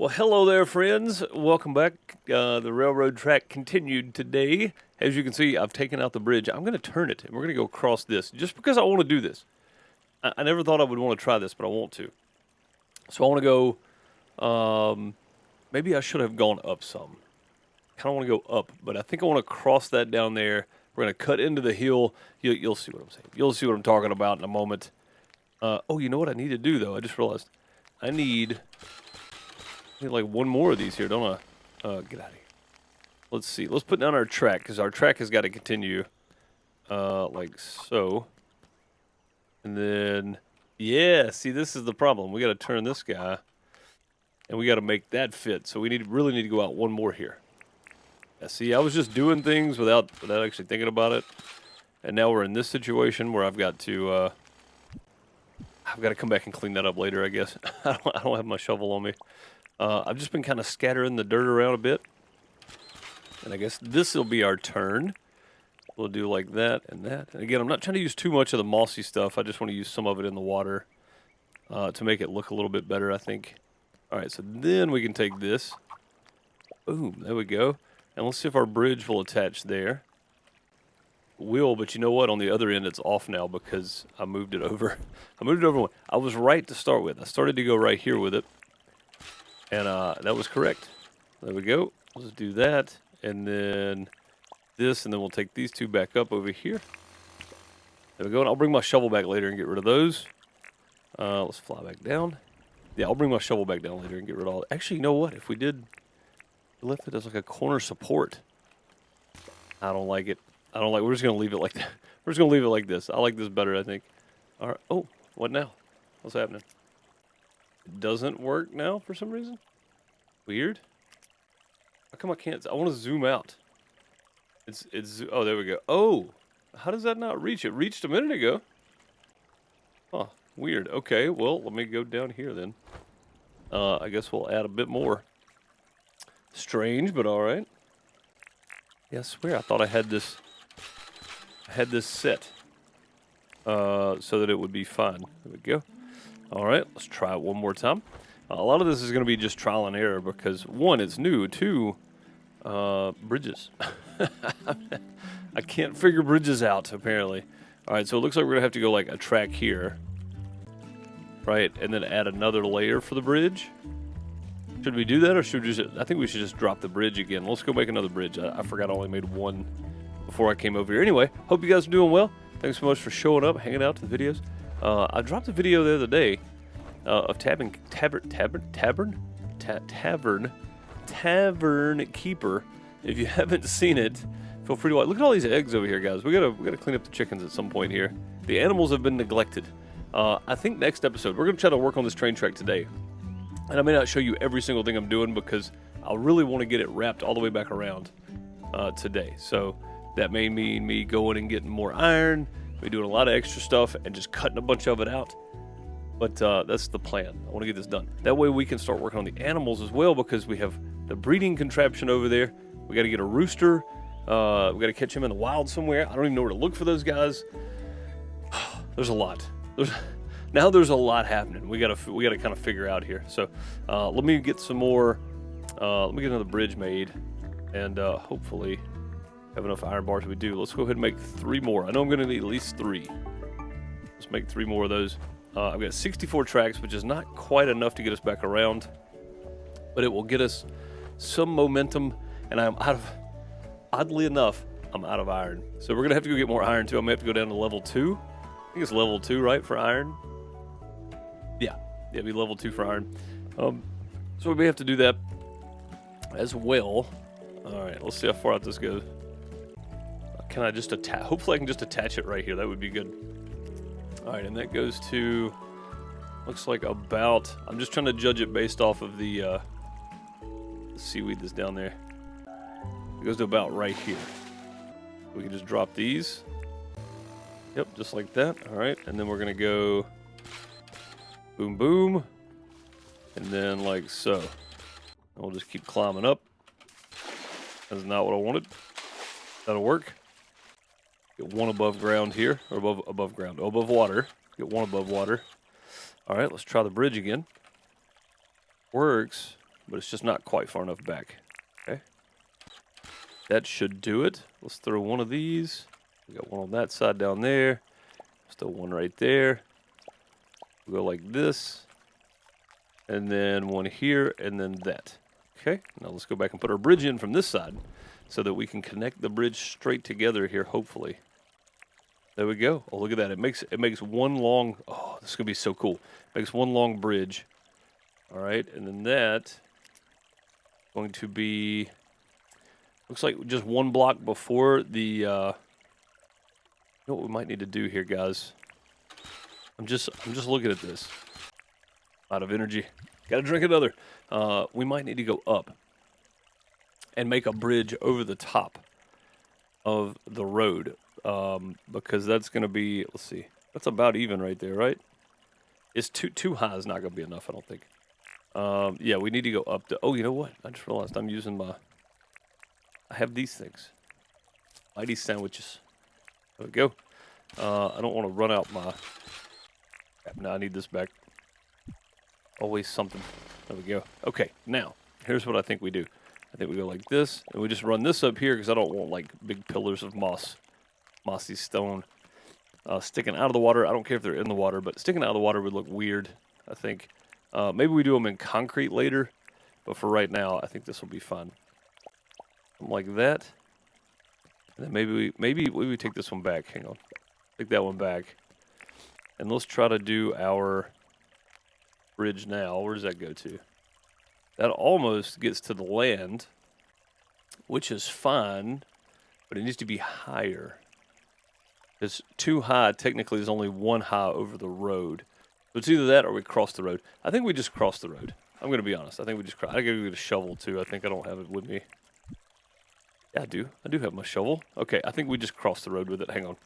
Well, hello there, friends. Welcome back. The railroad track continued today. As you can see, I've taken out the bridge. I'm going to turn it, and we're going to go across this just because I want to do this. I never thought I would want to try this, but I want to. So I want to go, maybe I should have gone up some. I kind of want to go up, but I think I want to cross that down there. We're going to cut into the hill. You'll see what I'm saying. You'll see what I'm talking about in a moment. Oh, you know what I need to do, though? I just realized I need like one more of these here, don't I? Get out of here. Let's see. Let's put down our track, because our track has got to continue like so. And then, yeah, see, this is the problem. We got to turn this guy, and we got to make that fit. So we really need to go out one more here. Yeah, see, I was just doing things without actually thinking about it. And now we're in this situation where I've got to come back and clean that up later, I guess. I don't have my shovel on me. I've just been kind of scattering the dirt around a bit. And I guess this will be our turn. We'll do like that and that. And again, I'm not trying to use too much of the mossy stuff. I just want to use some of it in the water to make it look a little bit better, I think. All right, so then we can take this. Boom, there we go. And let's see if our bridge will attach there. Will, but you know what? On the other end, it's off now because I moved it over. I moved it over one. I was right to start with. I started to go right here with it. And that was correct. There we go. Let's do that. And then this, and then we'll take these two back up over here. There we go. And I'll bring my shovel back later and get rid of those. Let's fly back down. Yeah, I'll bring my shovel back down later and get rid of all that. Actually, you know what? If we left it as like a corner support, I don't like it. We're just going to leave it like that. We're just going to leave it like this. I like this better, I think. All right. Oh, what now? What's happening? It doesn't work now for some reason. Weird. How come I can't? I want to zoom out. Oh, there we go. Oh, how does that not reach? It reached a minute ago. Huh. Weird. Okay. Well, let me go down here then. I guess we'll add a bit more. Strange, but all right. Yeah, I swear I thought I had this. Set. So that it would be fine. There we go. All right, let's try it one more time. A lot of this is going to be just trial and error because, one, it's new. Two, bridges. I can't figure bridges out, apparently. All right, so it looks like we're going to have to go like a track here. Right, and then add another layer for the bridge. Should we do that, or should we just... I think we should just drop the bridge again. Let's go make another bridge. I forgot I only made one before I came over here. Anyway, hope you guys are doing well. Thanks so much for showing up, hanging out to the videos. I dropped a video the other day of Tavern Keeper. If you haven't seen it, feel free to watch. Look at all these eggs over here, guys. We gotta clean up the chickens at some point here. The animals have been neglected. I think next episode we're gonna try to work on this train track today, and I may not show you every single thing I'm doing because I really want to get it wrapped all the way back around today. So that may mean me going and getting more iron. We're doing a lot of extra stuff and just cutting a bunch of it out. But that's the plan. I want to get this done. That way we can start working on the animals as well because we have the breeding contraption over there. We got to get a rooster. We got to catch him in the wild somewhere. I don't even know where to look for those guys. There's a lot. There's a lot happening. We got to kind of figure out here. So let me get some more. Let me get another bridge made, and hopefully have enough iron bars. We do. Let's go ahead and make 3 more. I know I'm going to need at least 3. Let's make 3 more of those. I've got 64 tracks, which is not quite enough to get us back around, but it will get us some momentum. And oddly enough, I'm out of iron. So we're going to have to go get more iron too. I'm going to have to go down to level 2. I think it's level 2, right, for iron? Yeah, it'll be level 2 for iron. So we may have to do that as well. All right, let's see how far out this goes. Can I just attach? Hopefully I can just attach it right here. That would be good. All right, and that goes to, looks like about, I'm just trying to judge it based off of the seaweed that's down there. It goes to about right here. We can just drop these. Yep, just like that. All right, and then we're going to go boom, boom, and then like so. And we'll just keep climbing up. That's not what I wanted. That'll work. Get one above ground here, or above ground, above water. Get one above water. All right, let's try the bridge again. Works, but it's just not quite far enough back. Okay. That should do it. Let's throw one of these. We got one on that side down there. Still one right there. We'll go like this. And then one here, and then that. Okay, now let's go back and put our bridge in from this side so that we can connect the bridge straight together here, hopefully. There we go. Oh, look at that. It makes one long, oh, this is going to be so cool. It makes one long bridge. All right, and then that going to be, looks like just one block before the, you know what we might need to do here, guys? I'm just looking at this. Out of energy. Got to drink another. We might need to go up and make a bridge over the top of the road, because that's going to be, let's see, that's about even right there, right? It's too high is not going to be enough, I don't think. Yeah, we need to go up to, oh, you know what? I just realized I'm using I have these things. Mighty sandwiches. There we go. I don't want to run out my, now I need this back. Always something. There we go. Okay, now, here's what I think we do. I think we go like this, and we just run this up here because I don't want, like, big pillars of mossy stone sticking out of the water. I don't care if they're in the water, but sticking out of the water would look weird, I think. Maybe we do them in concrete later, but for right now, I think this will be fun. Something like that. And then maybe we take this one back. Hang on. Take that one back. And let's try to do our bridge now. Where does that go to? That almost gets to the land, which is fine, but it needs to be higher. It's too high. Technically, there's only one high over the road. So it's either that or we cross the road. I think we just cross the road. I'm going to be honest. I think we just cross. I got to get a shovel, too. I think I don't have it with me. Yeah, I do. I do have my shovel. Okay, I think we just cross the road with it. Hang on.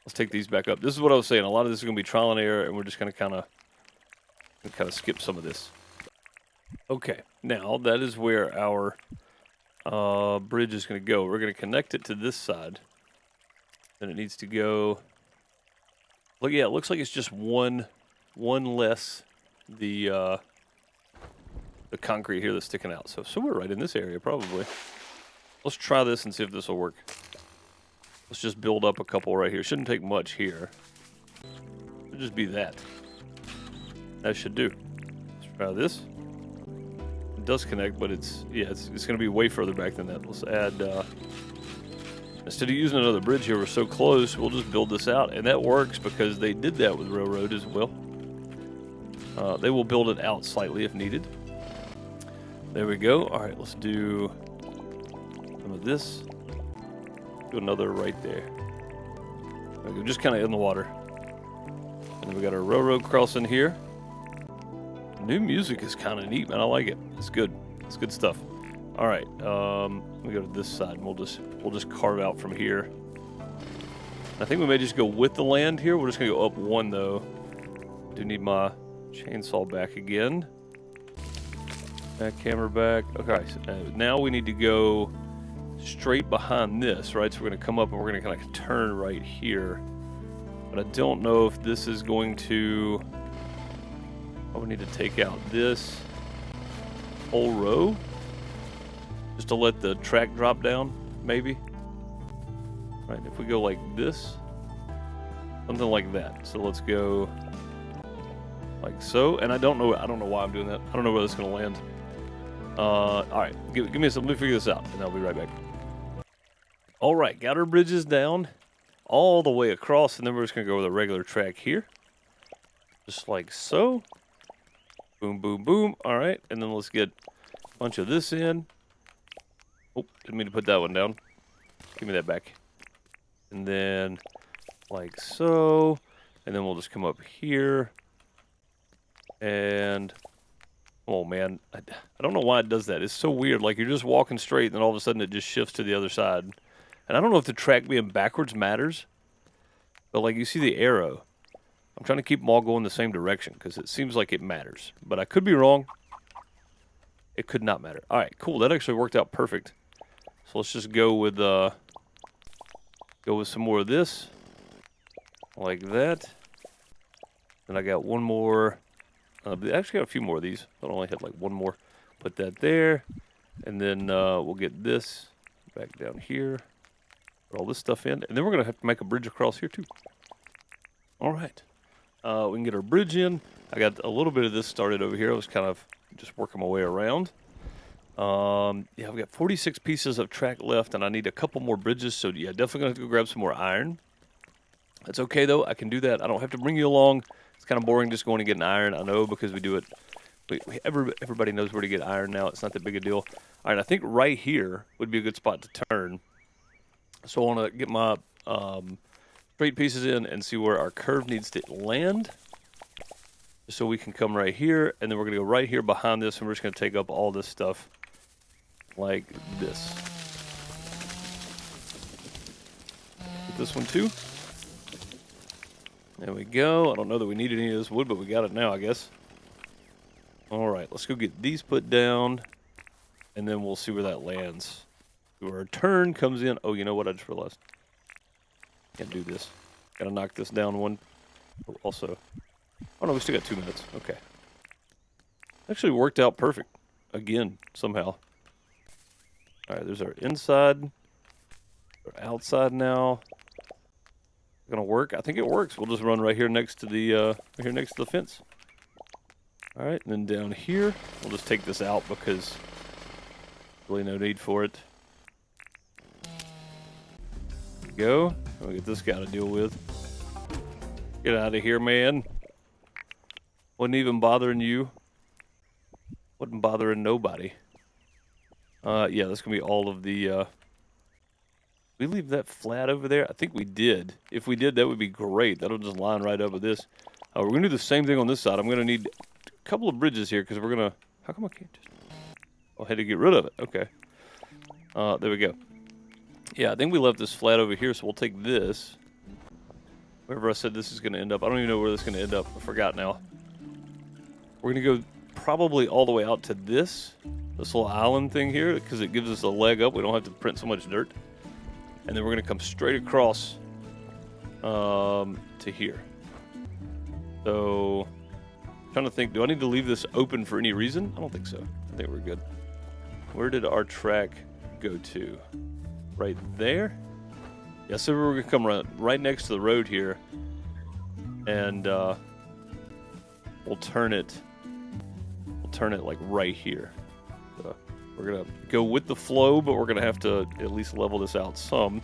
Let's take these back up. This is what I was saying. A lot of this is going to be trial and error, and we're just going to kind of skip some of this. Okay, now that is where our bridge is going to go. We're going to connect it to this side. Then it needs to go. Look, yeah, it looks like it's just one less the concrete here that's sticking out. So we're right in this area probably. Let's try this and see if this will work. Let's just build up a couple right here. Shouldn't take much here. It'll just be that. That should do. Let's try this. It does connect, but it's going to be way further back than that. Let's add, instead of using another bridge here, we're so close, we'll just build this out. And that works because they did that with railroad as well. They will build it out slightly if needed. There we go. All right, let's do some of this. Do another right there. Okay, just kind of in the water. And then we got our railroad crossing here. New music is kind of neat, man. I like it. It's good. It's good stuff. All right, we go to this side, and we'll just carve out from here. I think we may just go with the land here. We're just gonna go up one though. Do need my chainsaw back again. Back camera back. Okay, so now we need to go straight behind this, right? So we're gonna come up and we're gonna kind of turn right here. But I don't know if this is going to. Oh, we need to take out this whole row just to let the track drop down, maybe. Right, if we go like this, something like that. So let's go like so. And I don't know why I'm doing that. I don't know where this is gonna land. All right, give me some. Let me figure this out, and I'll be right back. All right, got our bridges down all the way across, and then we're just gonna go with a regular track here, just like so. Boom, boom, boom. All right, and then let's get a bunch of this in. Oh, didn't mean to put that one down. Give me that back. And then like so, and then we'll just come up here. And oh man, I don't know why it does that. It's so weird. Like you're just walking straight, and then all of a sudden it just shifts to the other side. And I don't know if the track being backwards matters, but like you see the arrow. I'm trying to keep them all going the same direction because it seems like it matters. But I could be wrong. It could not matter. All right, cool. That actually worked out perfect. So let's just go with some more of this, like that. And I got one more. I actually got a few more of these. I only had like one more. Put that there, and then we'll get this back down here. Put all this stuff in, and then we're going to have to make a bridge across here too. All right. We can get our bridge in. I got a little bit of this started over here. I was kind of just working my way around. Yeah, I've got 46 pieces of track left, and I need a couple more bridges, so yeah, definitely going to have to go grab some more iron. That's okay, though. I can do that. I don't have to bring you along. It's kind of boring just going to get an iron. I know, because we do it. Everybody knows where to get iron now. It's not that big a deal. All right, I think right here would be a good spot to turn. So I want to get my straight pieces in and see where our curve needs to land. So we can come right here, and then we're going to go right here behind this, and we're just going to take up all this stuff like this. Get this one too. There we go. I don't know that we need any of this wood, but we got it now, I guess. All right, let's go get these put down, and then we'll see where that lands. Where our turn comes in. Oh, you know what? I just realized. Can't do this. Gotta knock this down one. Also, oh no, we still got 2 minutes. Okay. Actually worked out perfect. Again, somehow. All right, there's our inside. Our outside now. Gonna work? I think it works. We'll just run right here next to the fence. All right, and then down here, we'll just take this out because really no need for it. There we go. We'll get this guy to deal with. Get out of here, man. Wasn't even bothering you. Wasn't bothering nobody. Yeah, that's gonna be all of the. We leave that flat over there? I think we did. If we did, that would be great. That'll just line right up with this. We're gonna do the same thing on this side. I'm gonna need a couple of bridges here because we're gonna. How come I can't just? I had to get rid of it. Okay. There we go. Yeah, I think we left this flat over here, so we'll take this. Wherever I said this is gonna end up, I don't even know where this is gonna end up. I forgot now. We're gonna go probably all the way out to this little island thing here because it gives us a leg up. We don't have to print so much dirt. And then we're going to come straight across to here. So, I'm trying to think, do I need to leave this open for any reason? I don't think so. I think we're good. Where did our track go to? Right there? Yeah, so we're going to come right next to the road here. And we'll turn it like right here. So, we're going to go with the flow, but we're going to have to at least level this out some.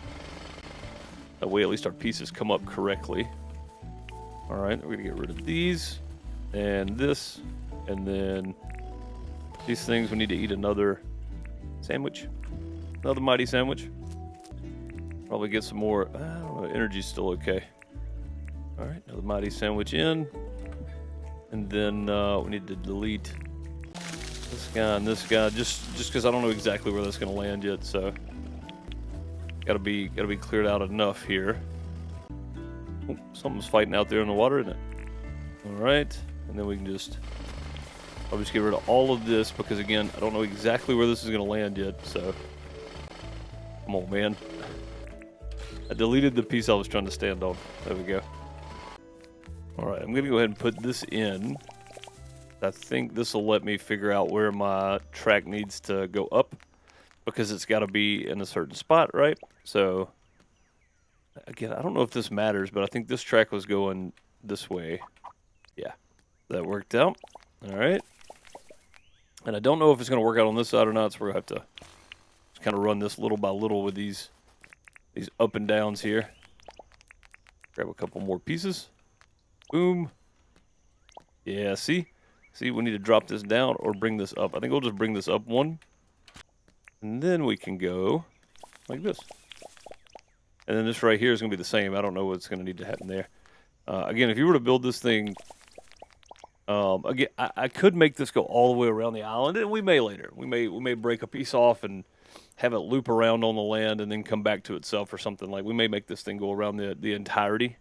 That way at least our pieces come up correctly. All right, we're going to get rid of these and this. And then these things, we need to eat another sandwich. Another mighty sandwich. Probably get some more, I don't know, energy's still okay. All right, another mighty sandwich in. And then we need to delete this guy and this guy, just because I don't know exactly where that's going to land yet, so gotta be cleared out enough here. Oh, something's fighting out there in the water, isn't it? All right, and then we can I'll just get rid of all of this because again, I don't know exactly where this is going to land yet. So come on, man. I deleted the piece I was trying to stand on. There we go. All right, I'm going to go ahead and put this in. I think this will let me figure out where my track needs to go up because it's got to be in a certain spot, right? So, again, I don't know if this matters, but I think this track was going this way. Yeah, that worked out. All right. And I don't know if it's going to work out on this side or not, so we're going to have to just kind of run this little by little with these up and downs here. Grab a couple more pieces. Boom. Yeah, see? See, we need to drop this down or bring this up. I think we'll just bring this up one. And then we can go like this. And then this right here is going to be the same. I don't know what's going to need to happen there. Again, if you were to build this thing... again, I could make this go all the way around the island, and we may later. We may break a piece off and have it loop around on the land and then come back to itself or something. Like, we may make this thing go around the entirety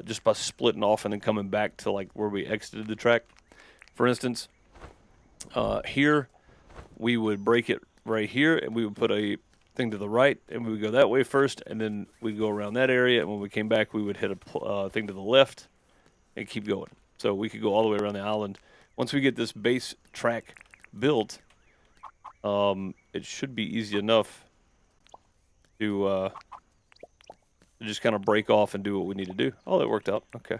just by splitting off and then coming back to, like, where we exited the track. For instance, here, we would break it right here, and we would put a thing to the right, and we would go that way first, and then we'd go around that area, and when we came back, we would hit a thing to the left and keep going. So we could go all the way around the island. Once we get this base track built, it should be easy enough to just kind of break off and do what we need to do. Oh, that worked out. Okay.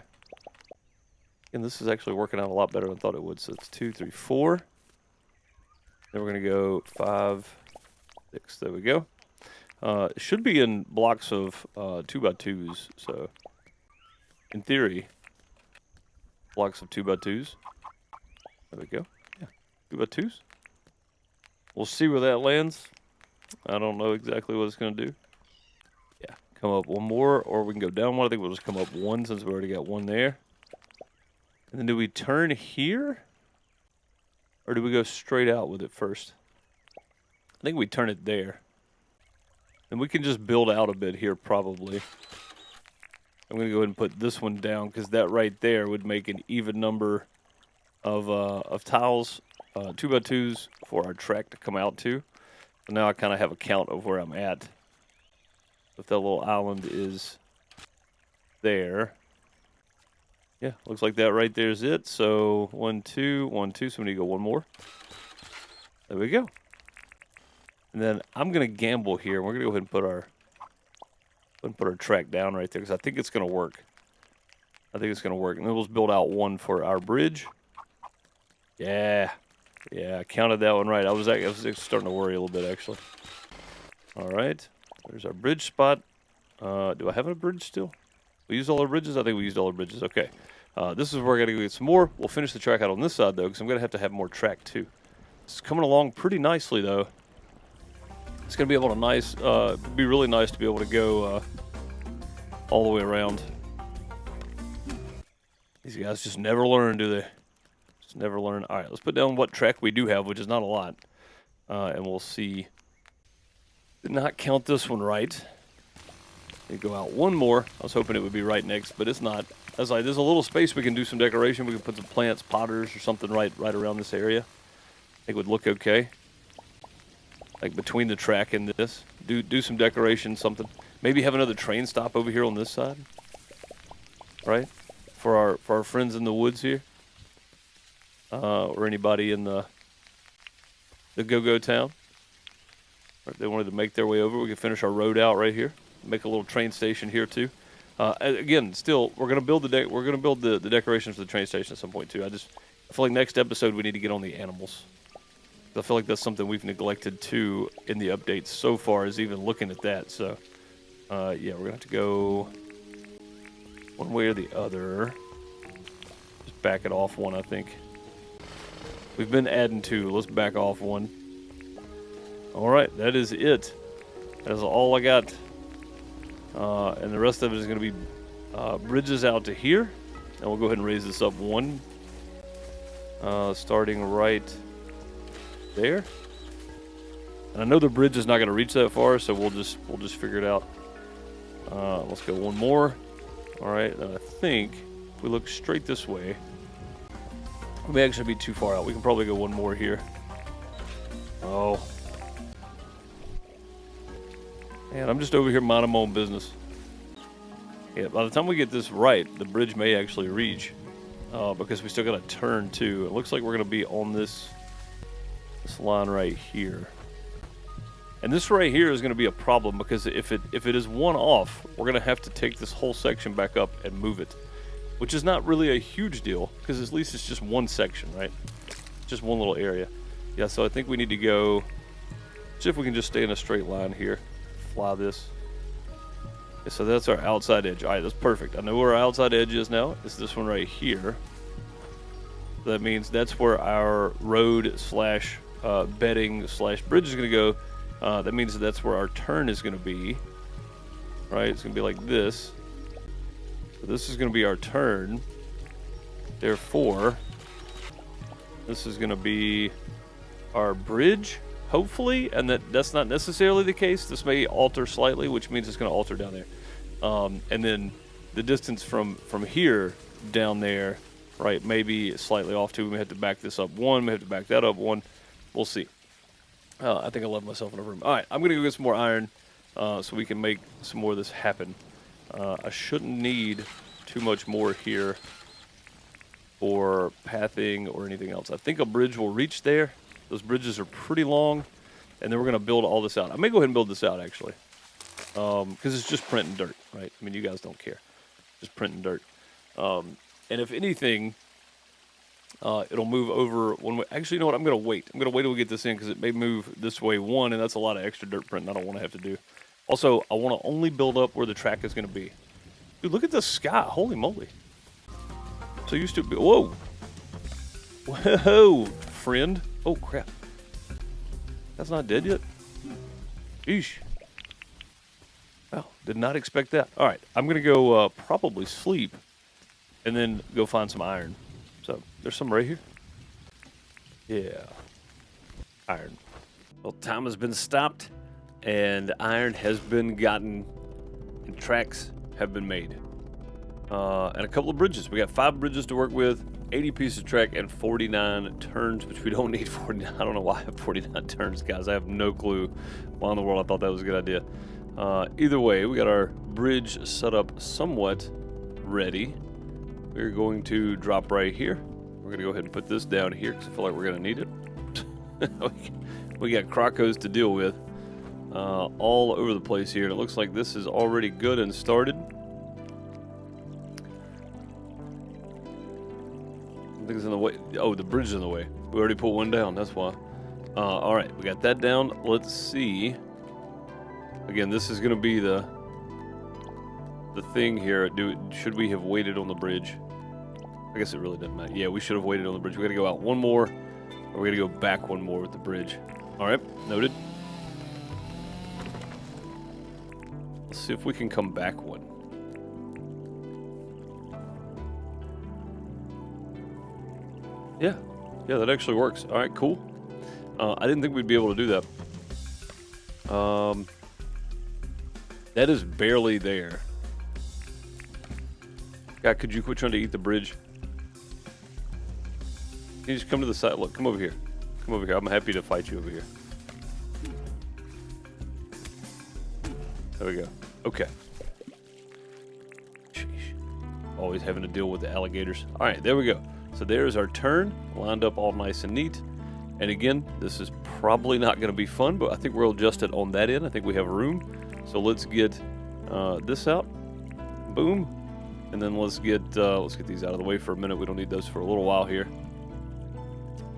And this is actually working out a lot better than I thought it would. So it's 2, 3, 4. Then we're going to go 5, 6. There we go. It should be in blocks of 2x2s. So in theory, blocks of 2x2s. There we go. Yeah, 2x2s. We'll see where that lands. I don't know exactly what it's going to do. Yeah, come up one more, or we can go down one. I think we'll just come up one since we already got one there. And then do we turn here? Or do we go straight out with it first? I think we turn it there. And we can just build out a bit here probably. I'm going to go ahead and put this one down because that right there would make an even number of tiles, 2x2s for our track to come out to. So now I kind of have a count of where I'm at. If that little island is there. Yeah, looks like that right there is it. So 1, 2, 1, 2. So we need to go one more. There we go. And then I'm going to gamble here. We're going to go ahead and put our track down right there because I think it's going to work. I think it's going to work. And then we'll just build out one for our bridge. Yeah. Yeah, I counted that one right. I was starting to worry a little bit, actually. All right. There's our bridge spot. Do I have a bridge still? We used all our bridges? I think we used all our bridges. Okay. This is where we're going to go get some more. We'll finish the track out on this side, though, because I'm going to have more track, too. It's coming along pretty nicely, though. It's going to be able to be really nice to be able to go all the way around. These guys just never learn, do they? Just never learn. All right, let's put down what track we do have, which is not a lot. And we'll see. Did not count this one right. They go out one more. I was hoping it would be right next, but it's not. There's a little space we can do some decoration. We can put some plants, potters, or something right around this area. I think it would look okay. Like between the track and this. Do some decoration, something. Maybe have another train stop over here on this side. Right? For our friends in the woods here. Or anybody in the go-go town. Or if they wanted to make their way over, we could finish our road out right here. Make a little train station here too. Again, still, we're gonna build the decorations for the train station at some point too. I feel like next episode we need to get on the animals. I feel like that's something we've neglected too in the updates so far, is even looking at that. So, yeah, we're gonna have to go one way or the other. Just back it off one, I think. We've been adding two. Let's back off one. All right, that is it. That's all I got. And the rest of it is going to be bridges out to here. And we'll go ahead and raise this up one. Starting right there. And I know the bridge is not going to reach that far, so we'll just figure it out. Let's go one more. All right, and I think if we look straight this way, we may actually be too far out. We can probably go one more here. Oh. Man, I'm just over here minding my own business. Yeah, by the time we get this right, the bridge may actually reach. Because we still got to turn too. It looks like we're going to be on this line right here. And this right here is going to be a problem because if it is one off, we're going to have to take this whole section back up and move it. Which is not really a huge deal because at least it's just one section, right? Just one little area. Yeah, so I think we need to go, see if we can just stay in a straight line here. Fly this. Okay, so that's our outside edge. All right, that's perfect. I know where our outside edge is now. It's this one right here. So that means that's where our road slash bedding slash bridge is going to go. That means that's where our turn is going to be. Right? It's going to be like this. So this is going to be our turn. Therefore, this is going to be our bridge. Hopefully, and that's not necessarily the case. This may alter slightly, which means it's going to alter down there. And then the distance from here down there, right, maybe slightly off too. We may have to back this up one. We may have to back that up one. We'll see. I think I left myself in a room. All right, I'm going to go get some more iron so we can make some more of this happen. I shouldn't need too much more here for pathing or anything else. I think a bridge will reach there. Those bridges are pretty long, and then we're going to build all this out. I may go ahead and build this out, actually, because it's just printing dirt, right? I mean, you guys don't care. Just printing dirt. And if anything, it'll move over one way. Actually, you know what? I'm going to wait. I'm going to wait till we get this in because it may move this way one, and that's a lot of extra dirt printing I don't want to have to do. Also, I want to only build up where the track is going to be. Dude, look at the sky. Holy moly. So used to be. Whoa. Whoa, friend. Oh, crap. That's not dead yet? Eesh. Wow, did not expect that. All right, I'm going to go probably sleep and then go find some iron. So there's some right here. Yeah. Iron. Well, time has been stopped and iron has been gotten and tracks have been made. And a couple of bridges. We got 5 bridges to work with, 80 pieces of track, and 49 turns, which we don't need 49. I don't know why I have 49 turns, guys. I have no clue why in the world I thought that was a good idea. Either way, we got our bridge set up somewhat ready. We're going to drop right here. We're going to go ahead and put this down here because I feel like we're going to need it. We got crocos to deal with all over the place here. And it looks like this is already good and started. Something's in the way. Oh, the bridge is in the way. We already put one down. That's why. All right, we got that down. Let's see. Again, this is going to be the thing here. Should we have waited on the bridge? I guess it really doesn't matter. Yeah, we should have waited on the bridge. We got to go out one more, or we got to go back one more with the bridge. All right, noted. Let's see if we can come back one. Yeah, that actually works. All right, cool. I didn't think we'd be able to do that. That is barely there. God, could you quit trying to eat the bridge? Can you just come to the side? Look, come over here. Come over here. I'm happy to fight you over here. There we go. Okay. Sheesh. Always having to deal with the alligators. All right, there we go. So there's our turn, lined up all nice and neat. And again, this is probably not going to be fun, but I think we'll adjust it on that end. I think we have room. So let's get this out. Boom. And then let's get these out of the way for a minute. We don't need those for a little while here.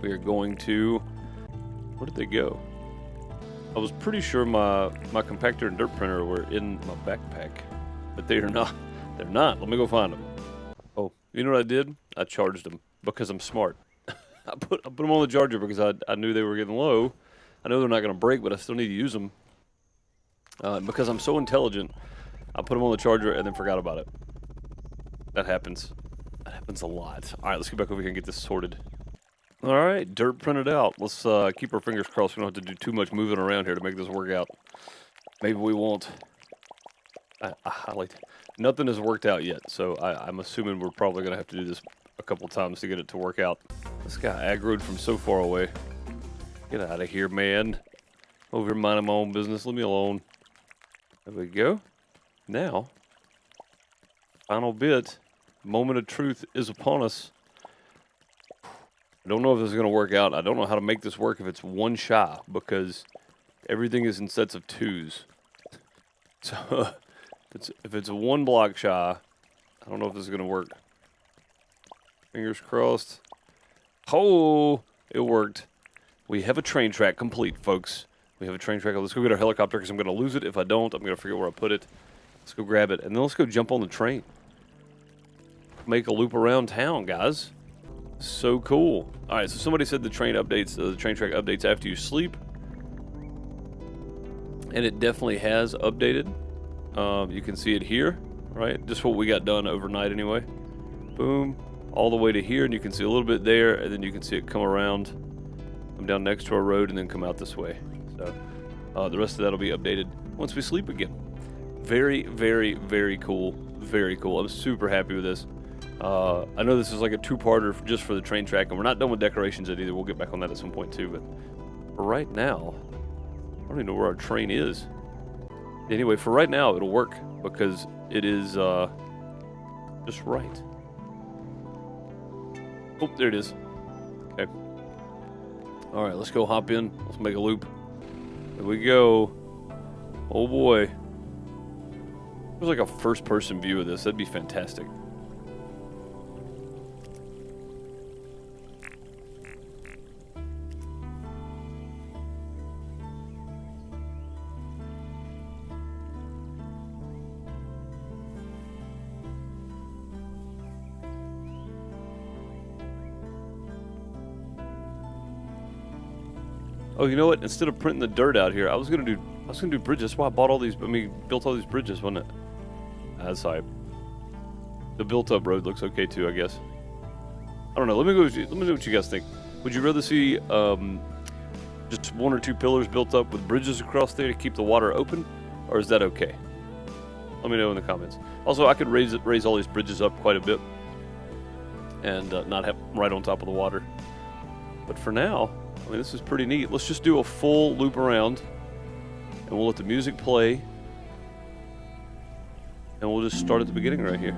We are going to... Where did they go? I was pretty sure my compactor and dirt printer were in my backpack, but they are not. They're not. Let me go find them. Oh, you know what I did? I charged them because I'm smart. I put them on the charger because I knew they were getting low. I know they're not going to break, but I still need to use them. Because I'm so intelligent, I put them on the charger and then forgot about it. That happens. That happens a lot. All right, let's get back over here and get this sorted. All right, dirt printed out. Let's keep our fingers crossed. We don't have to do too much moving around here to make this work out. Maybe we won't. Nothing has worked out yet, so I'm assuming we're probably going to have to do this a couple times to get it to work out. This guy aggroed from so far away. Get out of here, man. Over here minding my own business. Leave me alone. There we go. Now, final bit. Moment of truth is upon us. I don't know if this is going to work out. I don't know how to make this work if it's one shy, because everything is in sets of 2s. So if it's a 1 block shy, I don't know if this is going to work. Fingers crossed. Oh, it worked. We have a train track complete, folks. We have a train track. Let's go get our helicopter because I'm going to lose it. If I don't, I'm going to forget where I put it. Let's go grab it, and then let's go jump on the train. Make a loop around town, guys. So cool. All right, so somebody said the train track updates after you sleep. And it definitely has updated. You can see it here, right? Just what we got done overnight anyway. Boom. All the way to here, and you can see a little bit there, and then you can see it come around, come down next to our road, and then come out this way. So the rest of that will be updated once we sleep again. Very, very, very cool. Very cool. I'm super happy with this. I know this is like a 2-parter just for the train track, and we're not done with decorations yet either. We'll get back on that at some point too, but for right now, I don't even know where our train is. Anyway, for right now, it'll work because it is just right. Oh, there it is. Okay. All right, let's go hop in. Let's make a loop. There we go. Oh boy. There's like a first-person view of this. That'd be fantastic. Oh, you know what? Instead of printing the dirt out here, I was gonna do bridges. That's why I bought all these. I mean, built all these bridges, wasn't it? That's right. The built-up road looks okay too, I guess. I don't know. Let me know what you guys think. Would you rather see just 1 or 2 pillars built up with bridges across there to keep the water open, or is that okay? Let me know in the comments. Also, I could raise all these bridges up quite a bit and not have them right on top of the water. But for now, I mean, this is pretty neat. Let's just do a full loop around, and we'll let the music play, and we'll just start at the beginning right here.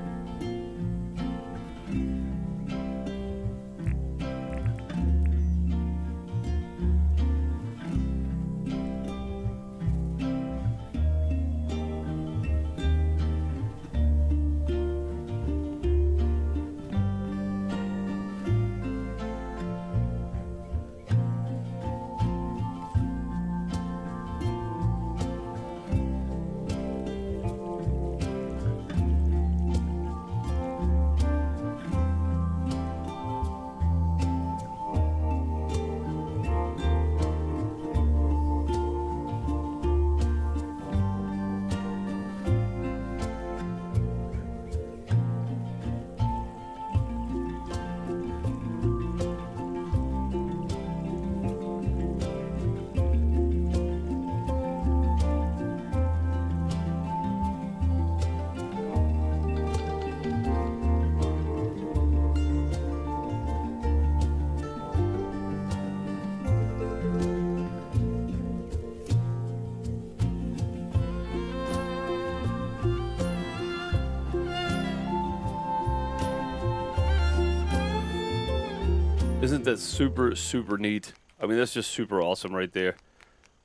Isn't that super, super neat? I mean, that's just super awesome right there.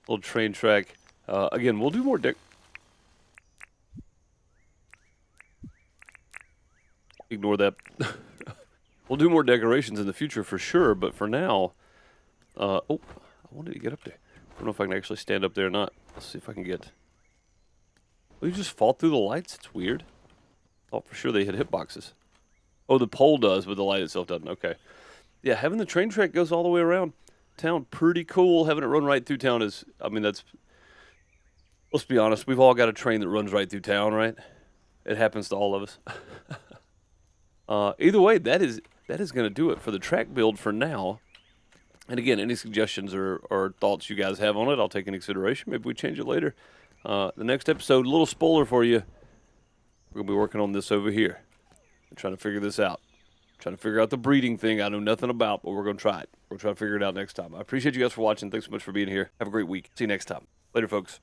Little train track. Again, we'll do more Ignore that. We'll do more decorations in the future for sure, but for now... oh, I wanted to get up there. I don't know if I can actually stand up there or not. Let's see if I can get... Will you just fall through the lights? It's weird. Thought for sure they hit hitboxes. Oh, the pole does, but the light itself doesn't. Okay. Yeah, having the train track goes all the way around town, pretty cool. Having it run right through town is, I mean, that's, let's be honest, we've all got a train that runs right through town, right? It happens to all of us. Either way, that is going to do it for the track build for now. And again, any suggestions or thoughts you guys have on it, I'll take into consideration. Maybe we change it later. The next episode, a little spoiler for you. We're going to be working on this over here. I'm trying to figure this out. Trying to figure out the breeding thing I know nothing about, but we're going to try it. We'll try to figure it out next time. I appreciate you guys for watching. Thanks so much for being here. Have a great week. See you next time. Later, folks.